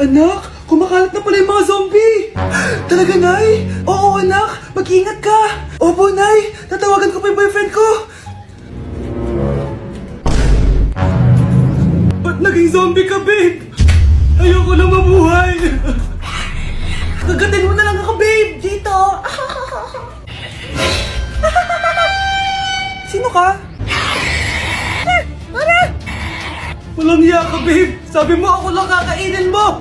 Anak, kumakalat na pala yung mga zombie! Talaga, Nay? Oo, anak! Mag-ingat ka! Opo, Nay! Tatawagan ko pa yung boyfriend ko! Ba't naging zombie ka, babe? Ayoko na mabuhay! Kagatin mo na lang ako, babe! Dito! Sino ka? Walang hiya ka, babe! Sabi mo ako lang kakainin mo!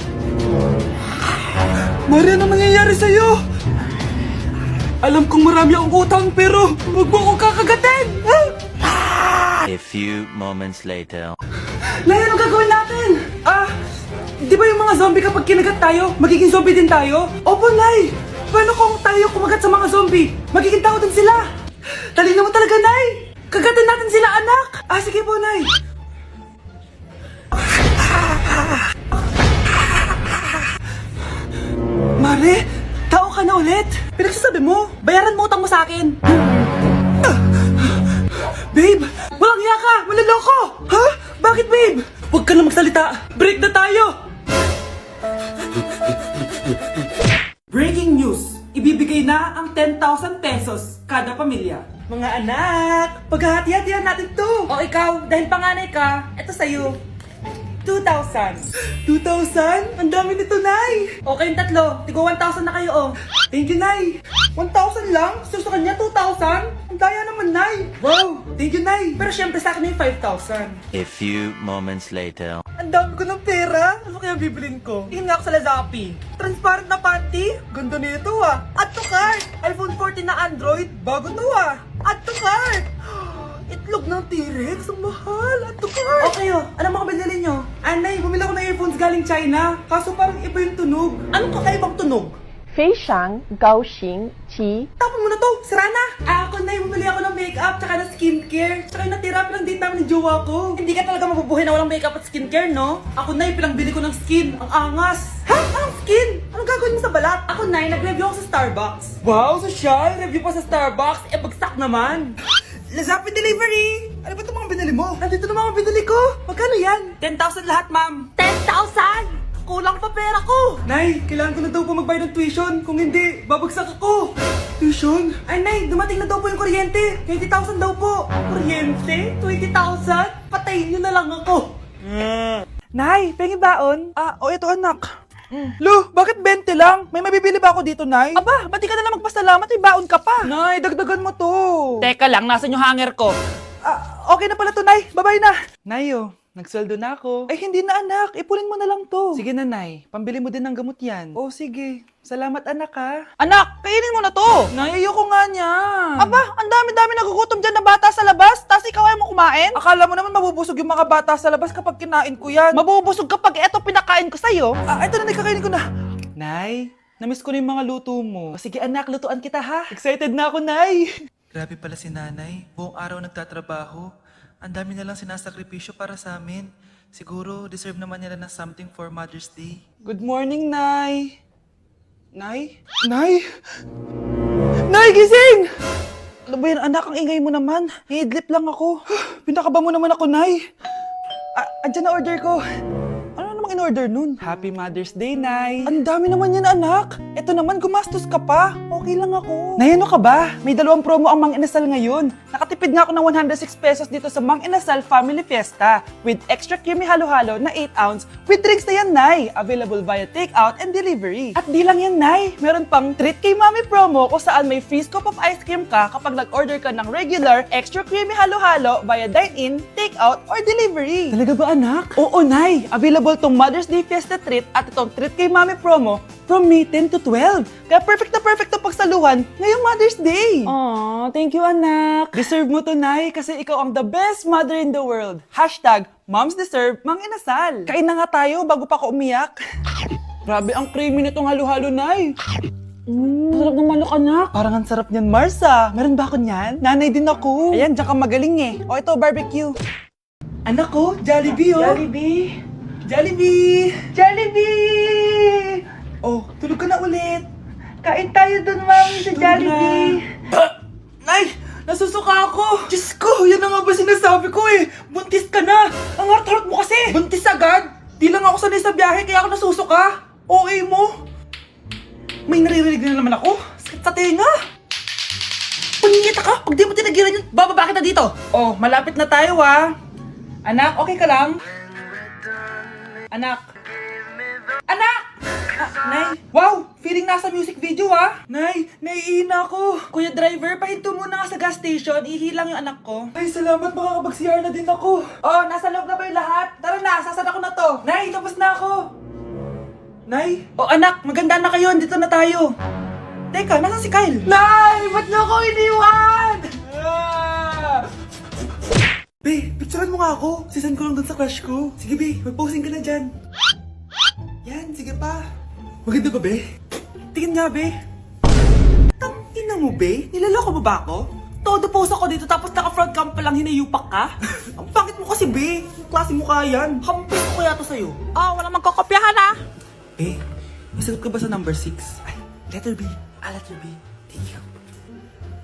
Mari, ano nangyayari sa'yo? Alam kong marami akong utang pero huwag mo akong kakagatin! A few moments later. Nay, anong gagawin natin? Di ba yung mga zombie kapag kinagat tayo, magiging zombie din tayo? Opo, Nay! Paano kung tayo kumagat sa mga zombie? Magiging tao din sila! Talino mo talaga, Nay! Kagatin natin sila, anak! Sige po, Nay! Mare, tao ka na ulit? Pinagsasabi mo, bayaran mo utang mo sa akin. Babe, walang hiya ka! Maloloko! Ha? Bakit, babe? Huwag ka na magsalita! Break na tayo! Breaking news! Ibibigay na ang 10,000 pesos kada pamilya. Mga anak, paghahati-hatihan natin to! O ikaw, dahil panganay ka, eto sa'yo. 2,000. 2,000? Ang dami nito, Nay! O kayong tatlo, tigo 1,000 na kayo, oh. Thank you, Nay. 1,000 lang? So sa kanya, 2,000? Ang daya naman, Nay. Wow, thank you, Nay. Pero syempre sa akin yung 5,000. A few moments later. Ang dami ko ng pera. Ano kaya bibilin ko? Tingin nga ako sa Lazappi. Transparent na panty? Ganda nito, ah. Add to cart. iPhone 14 na Android? Bago to, ah. Add to cart. Itlog ng T-Rex? Ang mahal. Add to cart. Okay, oh. Ano mga binili nyo? Anay, bumili ako ng earphones galing China. Kaso parang iba yung tunog. Anong kakaibang tunog? 非常高兴其 Tapon mo na to! Sira na! Ako na bumili ako ng makeup tsaka ng skincare. Tsaka yung natira pinang date namin ng jowa ko. Hindi ka talaga mabubuhay na walang makeup at skincare, no? Ako na pinang bili ko ng skin. Ang angas! Ha? Anong skin? Anong gagawin mo sa balat? Ako na nag-review ako sa Starbucks. Wow, social! Review pa sa Starbucks? Bagsak naman! Lazappi delivery! Ano ba itong mga binili mo? Nandito na mga binili ko! Magkano yan? 10,000 lahat, ma'am! 10,000? Kulang pa pera ko! Nay, kailangan ko na daw po magbayad ng tuition. Kung hindi, babagsak ako. Tuition? Ay, Nay, dumating na daw po yung kuryente. 20,000 daw po. Kuryente? 20,000? Patayin niyo na lang ako. Nay, pengi baon? Ito anak. Lo, bakit 20 lang? May mabibili ba ako dito, Nay? Aba, ba't di ka na lang magpasalamat? May baon ka pa. Nay, dagdagan mo to. Teka lang, nasan yung hanger ko? Okay na pala to, Nay. Babay na. Nayo, nagsweldo na ako. Ay, hindi na, anak. Ipunin mo na lang to. Sige na, Nay. Pambili mo din ng gamot yan. Oh, sige. Salamat, anak, ha. Anak, kainin mo na to! Nay, ayoko nga niya. Aba, ang dami-dami nagugutom dyan na bata sa labas, tas ikaw ay mo kumain? Akala mo naman mabubusog yung mga bata sa labas kapag kinain ko yan. Mabubusog kapag eto pinakain ko sa'yo. Ito na, Nay, kakainin ko na. Nay, namiss ko na yung mga luto mo. Sige, anak, lutuan kita, ha. Excited na ako, Nay. Grabe pala si nanay. Buong araw nagtatrabaho. Ang dami na lang sinasakripisyo para sa amin. Siguro, deserve naman nila ng something for Mother's Day. Good morning, Nay. Nay? Nay? Nay, gising! Ano ba yan, anak? Ang ingay mo naman. Hidlip lang ako. Pinakaba mo naman ako, Nay. Andyan na order ko. Ano namang in-order nun? Happy Mother's Day, Nay. Ang dami naman yan, anak. Ito naman, gumastos ka pa. Okay lang ako. Nay, ano ka ba? May 2 promo ang Mang Inasal ngayon. Nakatipid nga ako ng 106 pesos dito sa Mang Inasal Family Fiesta with extra creamy halo-halo na 8 ounce with drinks na yan, Nay. Available via takeout and delivery. At di lang yan, Nay. Meron pang Treat Kay Mami promo kung saan may free scoop of ice cream ka kapag nag-order ka ng regular extra creamy halo-halo via dine-in, takeout, or delivery. Talaga ba, anak? Oo, Nay. Available tong Mother's Day Fiesta Treat at itong Treat Kay Mami promo from May 10 to 12. Kaya perfect na pagsaluhan ngayong Mother's Day. Aww, thank you, anak. Deserve mo to, Nay, kasi ikaw ang the best mother in the world. #Moms deserve Mang Inasal. Kain na nga tayo bago pa ako umiyak. Grabe ang creamy nitong halo-halo, Nay. Sarap ng manok, anak. Parang ang sarap niyan, Marsa. Meron ba ako niyan? Nanay din ako. Ayan, diyan ka magaling eh. O ito, barbecue. Anak ko, Jollibee, oh. Jollibee. Jollibee! Jollibee! Oh, tulog ka na ulit. Kain tayo dun, Mami, sa Jollibee. Nay! Nasusuka ako! Diyos ko, yan na nga ba sinasabi ko eh! Buntis ka na! Ang harot-harot mo kasi! Buntis agad? Di lang ako sanay sa biyahe kaya ako nasusuka. Okay mo. May naririnig na naman ako. Sakit sa tenga. Punyeta ka! Pag di mo tinagilan yun, bababa kita dito! Oh, malapit na tayo Anak, okay ka lang? Anak! Anak! Nay! Wow! Feeling nasa music video Nay, naiihina ako! Kuya driver, pahinto muna nga sa gas station, ihilang yung anak ko. Ay, salamat, makakapag-CR na din ako. Oh, nasa loob na ba yung lahat? Tara na, sasan ako na to. Nay, tapos na ako. Nay? Oh anak, maganda na kayo, dito na tayo. Teka, nasa si Kyle? Nay! Ba't niyo ako iniwan? Be, picturean mo nga ako. Sisan ko lang dun sa crush ko. Sige be, mag-posing ka na dyan. Yan, sige pa. Maganda ba be? Tingin nga be. Tangina mo be? Nilaloko mo ba ako? Todo post ako dito tapos naka-front cam pa lang hinayupak ka? Ang pangit mo kasi be. Ang klase mo kaya yan. Hampis ko kaya to sa'yo. Oh, walang magkokopyahan Be, may sagot ka ba sa number 6? Ay, letter B. Letter B. Thank you.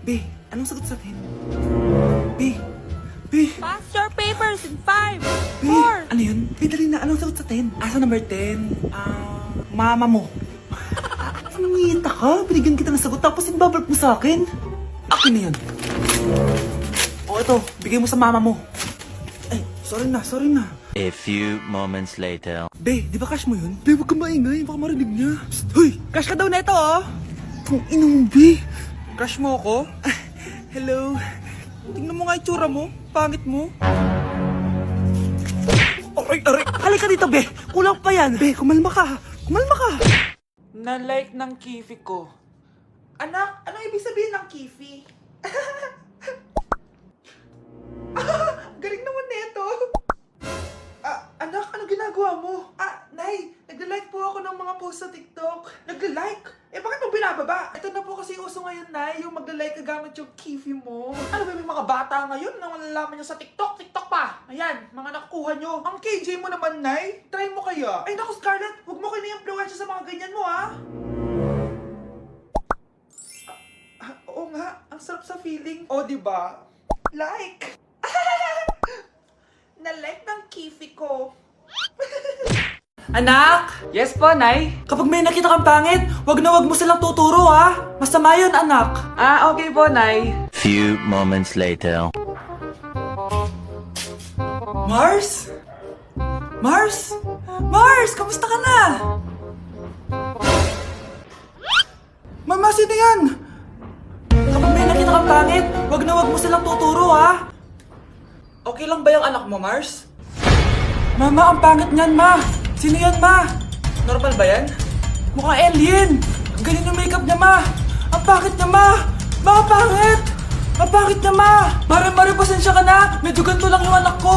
B, anong sagot sa 10? B. B. Pass your papers in 5, B. Ano yun? B, dali na. Anong sagot sa 10? Sa number 10? Mama mo. Nangita ka? Binigyan kita ng sagot tapos inbabark mo sa akin? Akin na yun. O ito, bigay mo sa mama mo. Ay, sorry na. A few moments later. Be, di ba cash mo yun? Be, huwag kang maingay. Baka marinig niya. Psst, hoy! Cash ka daw neto, Kung ina mo, Be. Crush mo ako? Hello. Tingnan mo nga itsura mo. Pangit mo. Aray. Halika dito, Be. Kulang pa yan. Be, kumalma ka. Na-like ng kifi ko. Anak, anong ibig sabihin ng kifi? Galing naman neto. Anak, ano ginagawa mo? Nay, nagla-like po ako ng mga post sa TikTok. Nagla-like? Bakit mo binababa? Ito na po kasi uso ngayon, Nay, yung magla-like ka gamit yung kifi mo. Ano ba yung mga bata ngayon na malalaman nyo sa TikTok? TikTok pa! Ayan, mga nakukuha nyo. Ang KJ mo naman, Nay. Try mo kaya. Ay naku, Scarlett, huwag mo kini-influensya sa mga ganyan mo, Oo nga, ang sarap sa feeling. O, diba? Like! Na-like ng kifi ko. Anak! Yes po, Nay? Kapag may nakita kang pangit, wag mo silang tuturo, Masama yun, anak. Okay po, Nay. Few moments later. Mars? Mars! Kamusta ka na? Mama, sino yan? Kapag may nakita kang pangit, wag mo silang tuturo, Okay lang ba yung anak mo, Mars? Mama, ang pangit niyan, Ma! Sino yan, Ma? Normal ba yan? Mukhang alien! Ang galing yung makeup niya, Ma! Ang pangit niya, Ma! Ma, ang pangit! Ang pangit niya, Ma! Mare, pasensya ka na! Medyo ganito lang yung anak ko!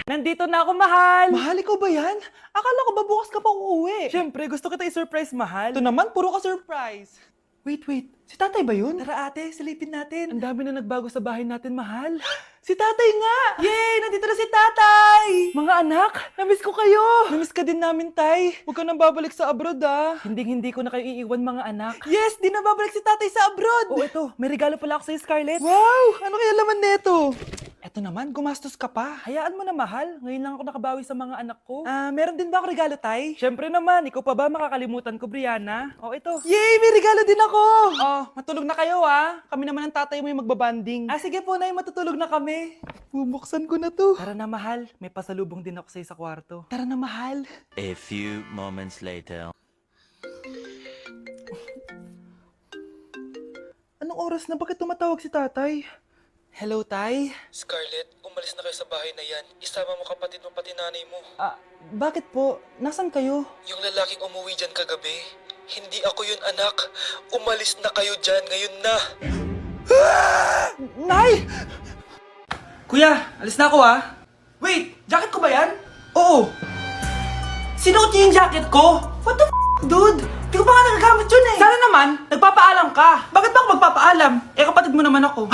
Nandito na ako, mahal! Mahal, ikaw ba yan? Akala ko ba bukas ka pa uuwi? Siyempre, gusto kita i-surprise, mahal. Ito naman, puro ka surprise. Wait. Si tatay ba yun? Tara ate, silipin natin. Ang dami na nagbago sa bahay natin, mahal. Si tatay nga! Yay! Nandito na si tatay! Mga anak, namiss ko kayo! Namiss ka din namin, tay. Huwag ka nang babalik sa abroad, Hindi ko na kayo iiwan, mga anak. Yes! Di na babalik si tatay sa abroad! Oh, ito. May regalo pala ako sa'yo, Scarlett. Wow! Ano kaya laman neto? Eto naman, gumastos ka pa. Hayaan mo na, mahal. Ngayon lang ako nakabawi sa mga anak ko. Meron din ba ako regalo, tay? Siyempre naman, ikaw pa ba makakalimutan ko, Brianna? Oh, ito. Yay! May regalo din ako! Oh, matulog na kayo, Kami naman ang tatay mo yung magbabanding. Sige po, Nay, matutulog na kami. Bubuksan ko na to. Tara na, mahal. May pasalubong din ako sa'yo sa kwarto. Tara na, mahal. A few moments later. Anong oras na? Bakit tumatawag si tatay? Hello, tay? Scarlett, umalis na kayo sa bahay na yan. Isama mo kapatid mo pati nanay mo. Bakit po? Nasaan kayo? Yung lalaking umuwi dyan kagabi, hindi ako yun anak. Umalis na kayo dyan ngayon na. Nay! Kuya, alis na ako, Wait, jacket ko ba yan? Oo. Sinuot niya yung jacket ko? What the dude? Di ko pa nga nagagamit yun, Sana naman, nagpapaalam ka. Bakit ba ako magpapaalam? Kapatid mo naman ako.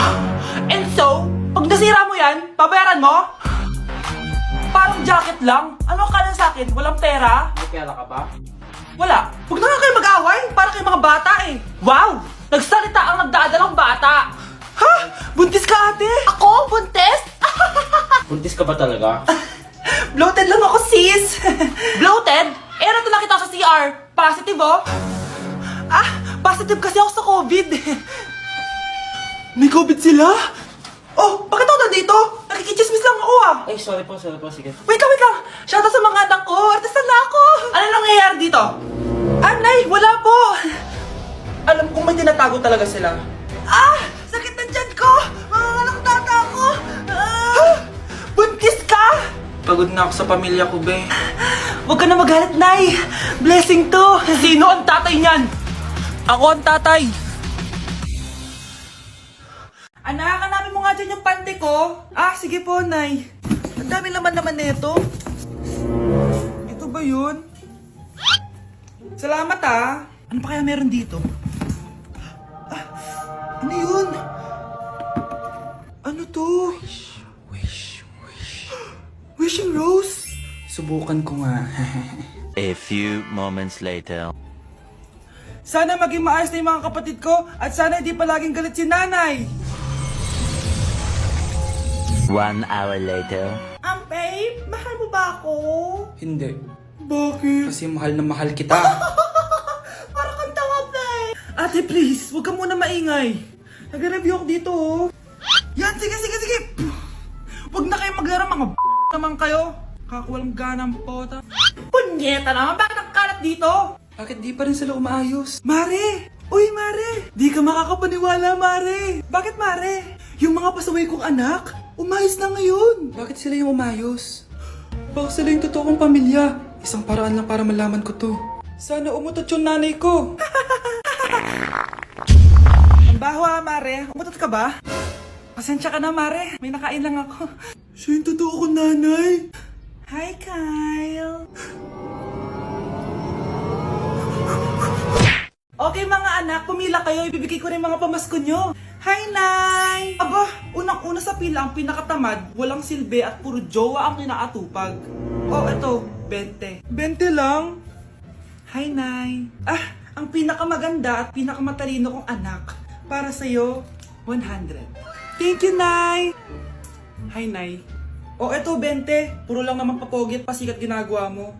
And so, pag nasira mo yan, babayaran mo? Parang jacket lang. Ano ka lang sa akin? Walang pera? May pera ka ba? Wala. Huwag na nga kayo mag-away. Para kayo mga bata Wow! Nagsalita ang nagdadalang bata. Ha? Buntis ka, ate? Ako? Buntes? Buntis ka ba talaga? Bloated lang ako, sis! Bloated? Eh, nato lang kita sa CR. Positive, oh. Positive kasi ako sa COVID. May COVID sila? Oh, bakit ako nandito? Nakikichismis lang ako, ah. Ay, sorry po, sige. Wait lang. Shoutout sa mga anak ko. Artista na ako. Ano nangyayari dito? Nay, wala po. Alam kong may tinatago talaga sila. Sakit ng tiyan ko. Mga tata ako. Buntis ka? Pagod na ako sa pamilya ko, be. Huwag ka na magalit, Nay. Blessing to. Sino ang tatay niyan? Ako ang tatay. Anak, hanapin mo nga dyan yung pante ko. Sige po, Nay. Ang dami naman nito. Ito ba yun? Salamat, Ano pa kaya meron dito? Ano yun? Ano to? Wishing Rose? Subukan ko nga. A few moments later. Sana maging maayos na yung mga kapatid ko at sana hindi palaging galit si nanay. 1 hour later. Babe, mahal mo ba ako? Hindi. Bakit? Kasi mahal na mahal kita. Para kang tawa, babe. Ate, please, huwag ka muna maingay. Nag-review ako dito, Yan, sige. Huwag na kayo maglaro, mga naman kayo. Kakawalang ganang pota. Punyeta naman, bakit ang kalat dito? Bakit di pa rin sila umaayos? Mare! Uy, Mare! Di ka makakapaniwala, Mare! Bakit, Mare? Yung mga pasaway kong anak, umayos na ngayon. Bakit sila yung umayos? Baka sila yung totoo kong pamilya. Isang paraan lang para malaman ko to. Sana umutot yung nanay ko. Ang baho, Mare. Umutot ka ba? Pasensya ka na, Mare. May nakain lang ako. Siya yung totoo kong nanay. Hi, Kyle. Okay, mga anak, pumila kayo. Ibibigay ko rin mga pamasko nyo. Hi, Nay! Aba, unang-una sa pila ang pinakatamad, walang silbi at puro jowa ang kinaatupag. Oh, eto, 20. 20 lang? Hi, Nay. Ang pinakamaganda at pinakamatalino kong anak. Para sa'yo, 100. Thank you, Nay! Hi, Nay. Oh, eto, 20. Puro lang naman papogi at pasikat ginagawa mo.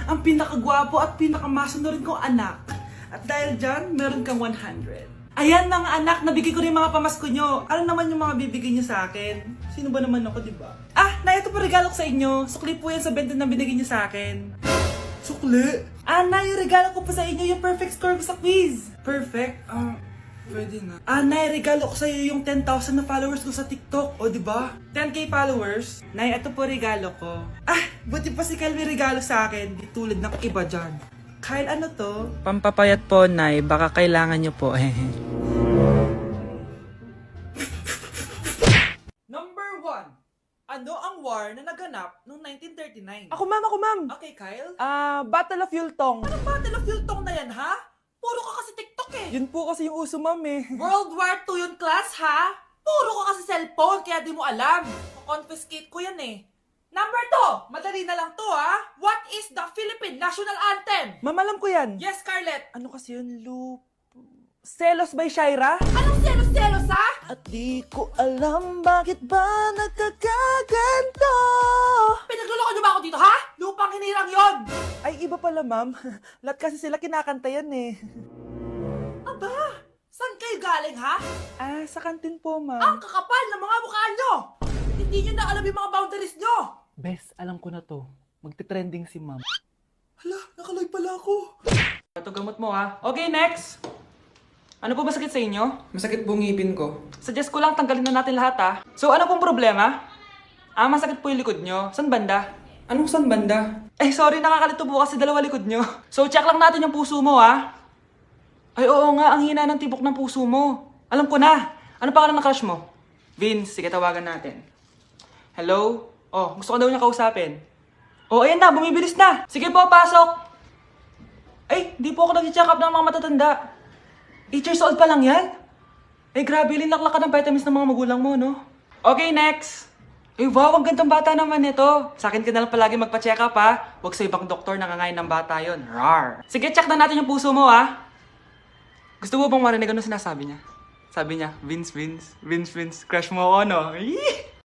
Ang pinakagwapo at pinakamasunurin kong anak. At dahil dyan, meron kang 100. Ayan mga anak, nabigay ko rin mga pamasko nyo. Ano naman yung mga bibigay nyo sa akin? Sino ba naman ako, diba? Na ito po regalo ko sa inyo. Sukli po yan sa 20 na binigay nyo sa akin. Sukli? Na yung regalo ko po sa inyo, yung perfect score ko sa quiz. Perfect? Pwede na. Nay, regalo ko sa iyo yung 10,000 na followers ko sa TikTok. O, diba? 10k followers. Nay, ito po regalo ko. Buti pa si Kyle may regalo sa akin. Di tulad ng iba dyan. Kyle, ano to? Pampapayat po, Nay. Baka kailangan nyo po. Number 1. Ano ang war na naganap noong 1939? Ako, ma'am. Okay, Kyle. Battle of Yultong. Anong Battle of Yultong na yan, ha? Puro ka kasi TikTok eh. Yun po kasi yung uso, ma'am World War II yun, class, ha? Puro ka kasi cellphone, kaya di mo alam. Confiscate ko yan eh. Number 2. Madali na lang to, ha? What is the Philippine National Anthem? Ma'am, alam ko yan. Yes, Scarlett. Ano kasi yun, Selos by Shaira? Anong selos-selos, ha? At di ko alam bakit ba nagkakaganto. Pinagluloko niyo ba ako dito, ha? Lupang hinirang yon. Ay, iba pala, ma'am. Lahat kasi sila kinakanta yan Aba, saan kayo galing, ha? Sa kantin po, ma'am. Ang kakapal ng mga mukha nyo. Hindi nyo na alam yung mga boundaries nyo. Bes, alam ko na to. Magte-trending si ma'am. Hala, nakalive pala ako. Ito gamot mo, ha? Okay, next. Ano po masakit sa inyo? Masakit po ngipin ko. Suggest ko lang tanggalin na natin lahat, ha? So, ano pong problema? Masakit po yung likod nyo. San banda? Anong saan banda? Sorry, nakakalito po kasi dalawa likod nyo. So, check lang natin yung puso mo, ha? Ay, oo nga, ang hina ng tibok ng puso mo. Alam ko na. Ano pangalan ng crush mo? Vince, sige, tawagan natin. Hello? Oh, gusto ko daw niya kausapin. Oh, ayan na, bumibilis na. Sige po, pasok. Ay, di po ako nag-check up ng mga matatanda. 8 years old pa lang yan? Grabe, linlaklak ka ng vitamins ng mga magulang mo, no? Okay, next. Wow, ang gandang bata naman nito. Sa akin ka na lang palagi magpa-check up, ha? Huwag sa ibang doktor nangangain ng bata yon. Rar. Sige, check na natin yung puso mo, ha? Gusto mo bang marinig ano sinasabi niya? Sabi niya, Vince, crush mo ako, no?